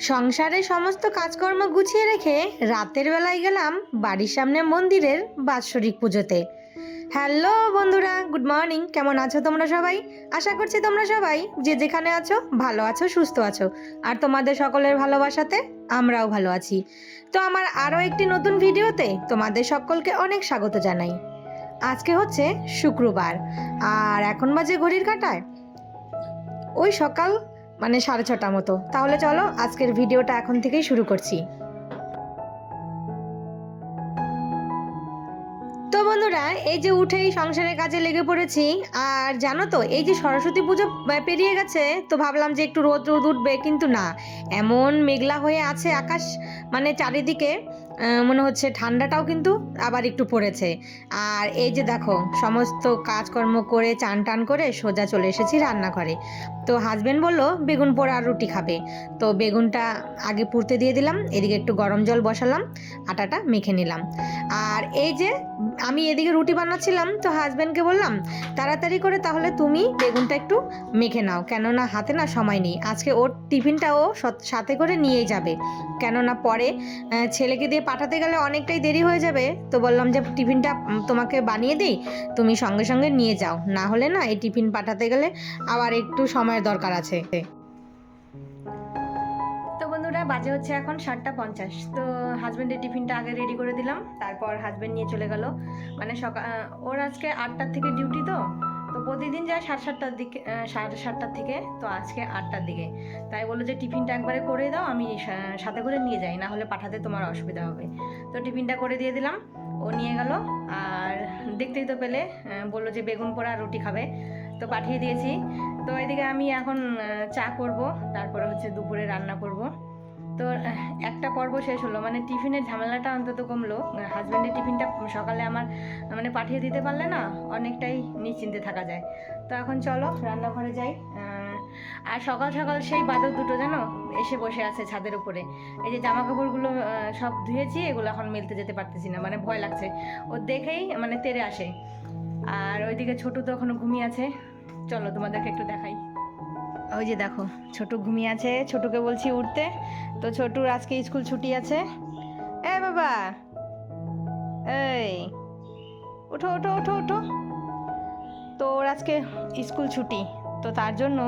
সংসারে সমস্ত কাজকর্ম গুছিয়ে রেখে রাতের বেলায় গেলাম বাড়ির সামনে মন্দিরের বাৎসরিক পুজোতে। হ্যালো বন্ধুরা, গুড মর্নিং। কেমন আছো তোমরা সবাই? আশা করছি তোমরা সবাই যে যেখানে আছো ভালো আছো, সুস্থ আছো, আর তোমাদের সকলের ভালোবাসাতে আমরাও ভালো আছি। তো আমার আরও একটি নতুন ভিডিওতে তোমাদের সকলকে অনেক স্বাগত জানাই। আজকে হচ্ছে শুক্রবার, আর এখন বাজে ঘড়ির কাঁটায় ওই সকাল 6:30 মতো। তাহলে চলো আজকের ভিডিওটা এখন থেকেই শুরু করছি। তো বন্ধুরা, এই যে উঠেই সংসারের কাজে লেগে পড়েছি। আর জানো তো, এই যে সরস্বতী পুজো পেরিয়ে গেছে, তো ভাবলাম যে একটু রোদ রোদ উঠবে, কিন্তু না, এমন মেঘলা হয়ে আছে আকাশ, চারিদিকে মনে হচ্ছে ঠান্ডাটাও কিন্তু আবার একটু পড়েছে। আর এই যে দেখো, সমস্ত কাজকর্ম করে চান টান করে সোজা চলে এসেছি রান্নাঘরে। তো হাজবেন্ড বলল বেগুন পোড়া আর রুটি খাবে, তো বেগুনটা আগে পুড়তে দিয়ে দিলাম, এদিকে একটু গরম জল বসালাম, আটাটা মেখে নিলাম। আর এই যে আমি এদিকে রুটি বানাচ্ছিলাম, তো হাজব্যান্ডকে বললাম তাড়াতাড়ি করে তাহলে তুমি বেগুনটা একটু মেখে নাও, কেননা হাতে না সময় নেই। আজকে ওর টিফিনটা ও সাথে করে নিয়েই যাবে, কেননা পরে ছেলেকে দিয়ে পাঠাতে গেলে অনেকটাই দেরি হয়ে যাবে। তো বললাম যে টিফিনটা তোমাকে বানিয়ে দিই, তুমি সঙ্গে সঙ্গে নিয়ে যাও, না হলে না এই টিফিন পাঠাতে গেলে আবার একটু সময়ের দরকার আছে। তো বন্ধুরা, বাজে হচ্ছে এখন 7:50। তো হাজব্যান্ডের টিফিনটা আগে রেডি করে দিলাম, তারপর হাজব্যান্ড নিয়ে চলে গেল। সকাল ওর আজকে 8টার থেকে ডিউটি, তো প্রতিদিন যায় 7:30টার দিকে, 7:30টার থেকে, তো আজকে 8টার দিকে। তাই বললো যে টিফিনটা একবারে করে দাও, আমি সাথে করে নিয়ে যাই, না হলে পাঠাতে তোমার অসুবিধা হবে। তো টিফিনটা করে দিয়ে দিলাম, ও নিয়ে গেল। আর দেখতেই তো পেলে, বললো যে বেগুন পোড়া রুটি খাবে, তো পাঠিয়ে দিয়েছি। তো এদিকে আমি এখন চা করব, তারপরে হচ্ছে দুপুরে রান্না করব। তো একটা পর্ব শেষ হলো, টিফিনের ঝামেলাটা অন্তত কমলো। হাজব্যান্ডের টিফিনটা সকালে আমার পাঠিয়ে দিতে পারলে না অনেকটাই নিশ্চিন্তে থাকা যায়। তো এখন চলো রান্নাঘরে যাই। আর সকাল সকাল সেই বাদর দুটো জানো এসে বসে আছে ছাদের উপরে। এই যে জামা কাপড়গুলো সব ধুয়েছি, এগুলো এখন মেলতে যেতে পারতেছি না, ভয় লাগছে, ও দেখেই তেড়ে আসে। আর ওইদিকে ছোটু তো এখনো ঘুমিয়ে আছে, চলো তোমাদেরকে একটু দেখাই। ওই যে দেখো, ছোটু ঘুমিয়ে আছে, ছোটুকে বলছি উঠতে। তো ছোটুর আজকে স্কুল ছুটি আছে। এ বাবা, এই ওঠো ওঠো ওঠো ওঠো। তো ওর আজকে স্কুল ছুটি, তো তার জন্য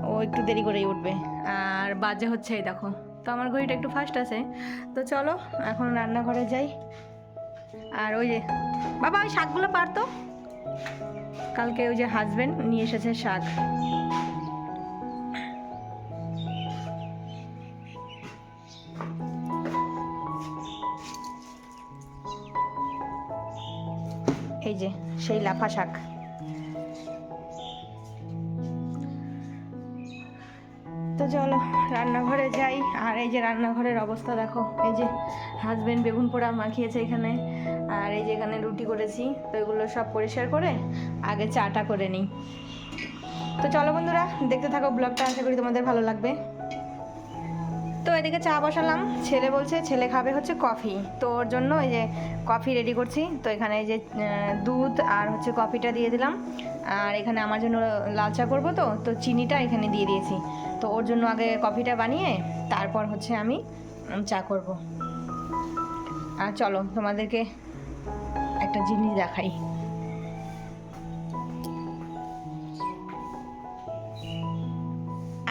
ও একটু দেরি করেই উঠবে। আর বাজে হচ্ছে এই দেখো, তো আমার ঘড়িটা একটু ফাস্ট আছে। তো চলো এখন রান্নাঘরে যাই। আর ওই যে বাবা, ওই শাকগুলো পারতো, কালকে ওই যে হাজবেন্ড নিয়ে এসেছে শাক। এই যে সেই লাফা শাক। তো চলো রান্নাঘরে যাই। আর এই যে রান্নাঘরের অবস্থা দেখো, এই যে হাজবেন্ড বেগুন পোড়া মাখিয়েছে এখানে, আর এই যে এখানে রুটি করেছি। তো এগুলো সব পরিষ্কার করে আগে চাটা করে নিই। তো চলো বন্ধুরা, দেখতে থাকো ব্লগটা, আশা করি তোমাদের ভালো লাগবে। তো এদিকে চা বসালাম, ছেলে বলছে ছেলে খাবে হচ্ছে কফি, তো ওর জন্য এই যে কফি রেডি করছি। তো এখানে এই যে দুধ আর হচ্ছে কফিটা দিয়ে দিলাম। আর এখানে আমার জন্য লাল চা করবো, তো চিনিটা এখানে দিয়ে দিয়েছি। তো ওর জন্য আগে কফিটা বানিয়ে তারপর হচ্ছে আমি চা করব। আর চলো তোমাদেরকে একটা জিনিস দেখাই।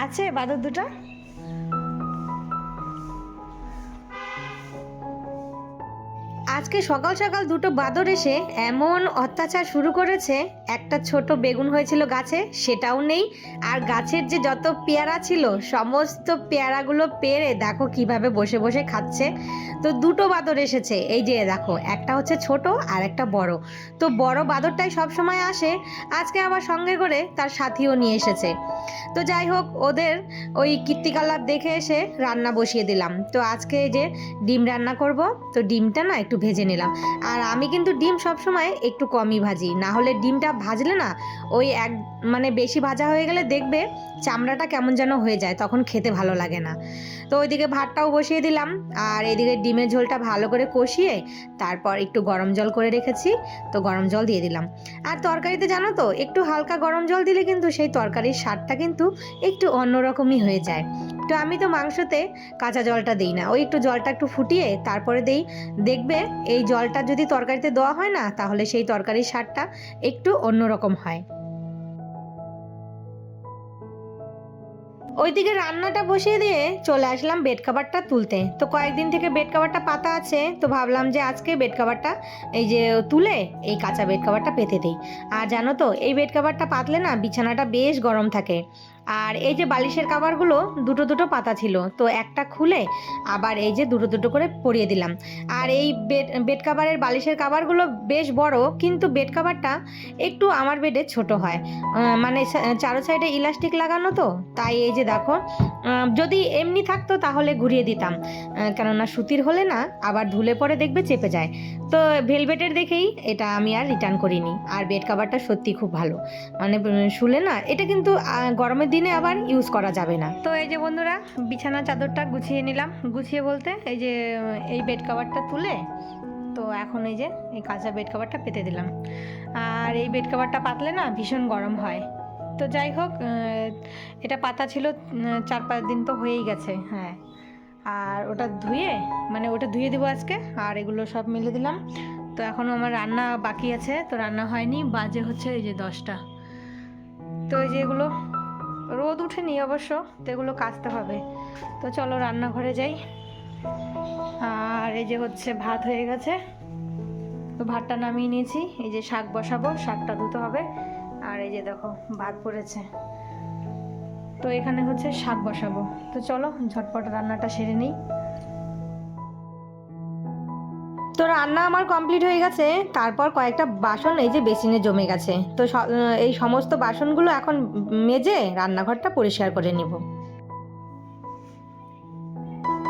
আছে বাদর দুটা। আজকে সকাল সকাল দুটো বাদর এসে এমন অত্যাচার শুরু করেছে। একটা ছোট বেগুন হয়েছিল গাছে, সেটাও নেই। আর গাছের যে যত পেয়ারা ছিল সমস্ত পেয়ারাগুলো পেড়ে দেখো কিভাবে বসে বসে খাচ্ছে। তো দুটো বাদর এসেছে, এই যে দেখো, একটা হচ্ছে ছোট আর একটা বড়। তো বড় বাদরটাই সব সময় আসে, আজকে আবার সঙ্গে করে তার সাথীও নিয়ে এসেছে। তো যাই হোক, ওদের ওই কীর্তিকলাপ দেখে এসে রান্না বসিয়ে দিলাম। তো আজকে যে ডিম রান্না করব, তো ডিমটা না একটু ভেজে নিলাম। আর আমি কিন্তু ডিম সবসময় একটু কমই ভাজি, না হলে ডিমটা ভাজলে না ওই বেশি ভাজা হয়ে গেলে দেখবে চামড়াটা কেমন যেন হয়ে যায়, তখন খেতে ভালো লাগে না। তো ওইদিকে ভাতটাও বসিয়ে দিলাম, আর এদিকে ডিমের ঝোলটা ভালো করে কষিয়ে তারপর একটু গরম জল করে রেখেছি, তো গরম জল দিয়ে দিলাম। আর তরকারিতে জানো তো, একটু হালকা গরম জল দিলে কিন্তু সেই তরকারির স্বাদটা কিন্তু একটু অন্যরকমই হয়ে যায়। তো আমি তো মাংসতে কাঁচা জলটা দিই না, ওই একটু জলটা একটু ফুটিয়ে তারপরে দেই। দেখবে এই জলটা যদি তরকারিতে দেওয়া হয় না, তাহলে সেই তরকারির স্বাদটা একটু অন্যরকম হয়। ওইদিকে রান্নাটা বসিয়ে দিয়ে চলে আসলাম বেড কাভারটা তুলতে। তো কয়েকদিন থেকে বেড কাভারটা পাতা আছে, তো ভাবলাম যে আজকে বেড কাভারটা এই যে তুলে এই কাঁচা বেড কাভারটা পেতে দিই। আর জানো তো এই বেড কাভারটা পাতলে না বিছানাটা বেশ গরম থাকে। আর এই যে বালিশের কাভারগুলো দুটো দুটো পাতা ছিল, তো একটা খুলে আবার এই যে দুটো দুটো করে পরিয়ে দিলাম। আর এই বেড কাভারের বালিশের কাভারগুলো বেশ বড়, কিন্তু বেড কাভারটা একটু আমার বেডে ছোট হয়। মানে চারো সাইডে ইলাস্টিক লাগানো, তো তাই এই যে দেখো, যদি এমনি থাকতো তাহলে ঘুরিয়ে দিতাম, কেননা সুতির হলে না আবার ধুলে পরে দেখবে চেপে যায়। তো ভেলভেটের দেখেই এটা আমি আর রিটার্ন করিনি। আর বেড কাভারটা সত্যি খুব ভালো, মানে শুলে না এটা কিন্তু গরমের দিনে আবার ইউজ করা যাবে না। তো এই যে বন্ধুরা, বিছানা চাদরটা গুছিয়ে নিলাম, গুছিয়ে বলতে এই যে এই বেড কাভারটা তুলে তো এখন এই যে এই কাঁচা বেড কাভারটা পেতে দিলাম। আর এই বেড কাভারটা পাতলে না ভীষণ গরম হয়। তো যাই হোক, এটা পাতা ছিল 4-5 দিন তো হয়েই গেছে। হ্যাঁ, আর ওটা ধুয়ে দেবো আজকে। আর এগুলো সব মিলে দিলাম। তো এখনও আমার রান্না বাকি আছে, তো রান্না হয়নি, বাজে হচ্ছে এই যে 10টা। তো এই যে এগুলো রোদ উঠেনি অবশ্য, তো এগুলো কাচতে হবে। তো চলো রান্নাঘরে যাই। আর এই যে হচ্ছে ভাত হয়ে গেছে, তো ভাতটা নামিয়ে নিয়েছি। এই যে শাক বসাবো, শাকটা ধুতে হবে। আর এই যে দেখো ভাত পড়েছে, তো এখানে হচ্ছে শাক বসাবো। তো চলো ঝটপট রান্নাটা সেরে নিই। তো রান্না আমার কমপ্লিট হয়ে গেছে। তারপর কয়েকটা বাসন এই যে বেসিনে জমে গেছে, তো এই সমস্ত বাসনগুলো এখন মেজে রান্নাঘরটা পরিষ্কার করে নিব।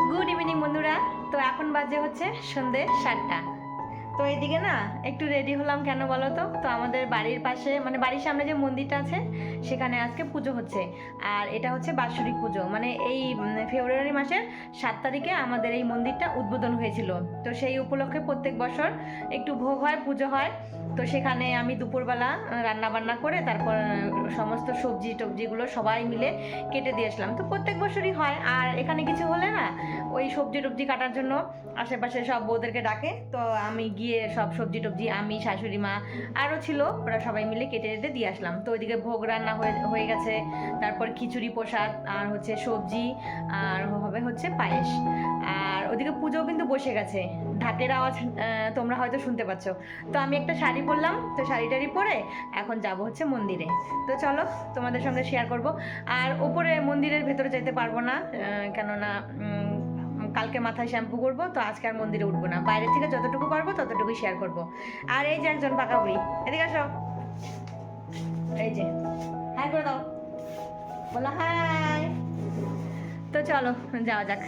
গুড ইভিনিং বন্ধুরা, তো এখন বাজে হচ্ছে সন্ধ্যে 7টা। তো এইদিকে না একটু রেডি হলাম, কেন বলো তো? তো আমাদের বাড়ির পাশে, মানে বাড়ির সামনে যে মন্দিরটা আছে সেখানে আজকে পুজো হচ্ছে। আর এটা হচ্ছে বাৎসরিক পুজো, মানে এই ফেব্রুয়ারি মাসের 7 তারিখে আমাদের এই মন্দিরটা উদ্বোধন হয়েছিল। তো সেই উপলক্ষে প্রত্যেক বছর একটু ভোগ হয়, পুজো হয়। তো সেখানে আমি দুপুরবেলা রান্না বান্না করে তারপর সমস্ত সবজি টবজিগুলো সবাই মিলে কেটে দিয়ে আসলাম। তো প্রত্যেক বছরই হয়। আর এখানে কিছু হলে না ওই সবজি টবজি কাটার জন্য আশেপাশে সব বউদেরকে ডাকে। তো আমি গিয়ে সব সবজি টবজি, আমি, শাশুড়ি মা আরও ছিল, ওরা সবাই মিলে কেটে কেটে দিয়ে আসলাম। তো ওইদিকে ভোগ রান্না হয়ে গেছে, তারপর খিচুড়ি প্রসাদ, আর হচ্ছে সবজি, আর হবে হচ্ছে পায়েস। আর ওইদিকে পুজোও কিন্তু বসে গেছে, ঢাকের আওয়াজ তোমরা হয়তো শুনতে পাচ্ছ। তো আমি একটা শাড়ি পরলাম, তো শাড়ি পরে এখন যাব হচ্ছে মন্দিরে। তো চলো তোমাদের সঙ্গে শেয়ার করব। আর ওপরে মন্দিরের ভেতরে যেতে পারবো না, কেননা কালকে মাথায় শ্যাম্পু করবো, তো আজকে আর মন্দিরে উঠবো না। বাইরে থেকে যতটুকু পারবো ততটুকুই শেয়ার করব। আর এই যে একজন পাকা বুড়ি, এদিকে আসো, এই যে হাই করে দাও, বলো হাই। তো চলো যাওয়া যাক।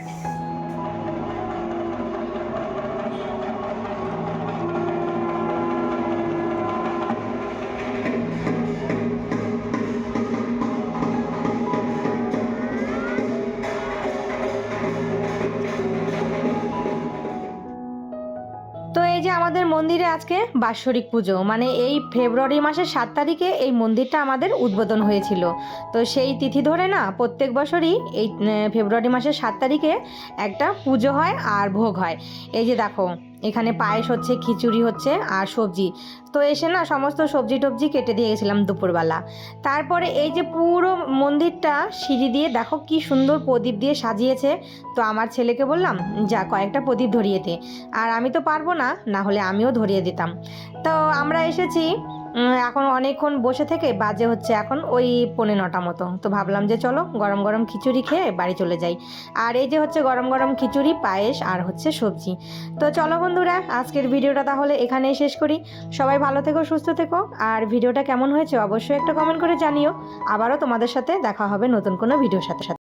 তো এই যে আমাদের মন্দিরে আজকে বাৎসরিক পুজো, মানে এই ফেব্রুয়ারি মাসের 7 তারিখে এই মন্দিরটা আমাদের উদ্বোধন হয়েছিল। তো সেই তিথি ধরে না প্রত্যেক বছরই এই ফেব্রুয়ারি মাসের 7 তারিখে একটা পুজো হয় আর ভোগ হয়। এই যে দেখো এখানে পায়েস হচ্ছে, খিচুড়ি হচ্ছে আর সবজি। তো এসে না সমস্ত সবজি টবজি কেটে দিয়ে গেছিলাম দুপুরবেলা। তারপরে এই যে পুরো মন্দিরটা সিঁড়ি দিয়ে দেখো কি সুন্দর প্রদীপ দিয়ে সাজিয়েছে। তো আমার ছেলেকে বললাম যা কয়েকটা প্রদীপ ধরিয়ে দে, আর আমি তো পারবো না, না হলে আমিও ধরিয়ে দিতাম। তো আমরা এসেছি, এখন অনেকক্ষণ বসে থেকে বাজে হচ্ছে এখন ওই 9:45 মতো। তো ভাবলাম যে চলো গরম গরম খিচুড়ি খেয়ে বাড়ি চলে যাই। আর এই যে হচ্ছে গরম গরম খিচুড়ি, পায়েস আর হচ্ছে সবজি। তো চলো বন্ধুরা, আজকের ভিডিওটা তাহলে এখানেই শেষ করি। সবাই ভালো থেকো, সুস্থ থেকো। আর ভিডিওটা কেমন হয়েছে অবশ্যই একটা কমেন্ট করে জানিও। আবারও তোমাদের সাথে দেখা হবে নতুন কোনো ভিডিওর সাথে।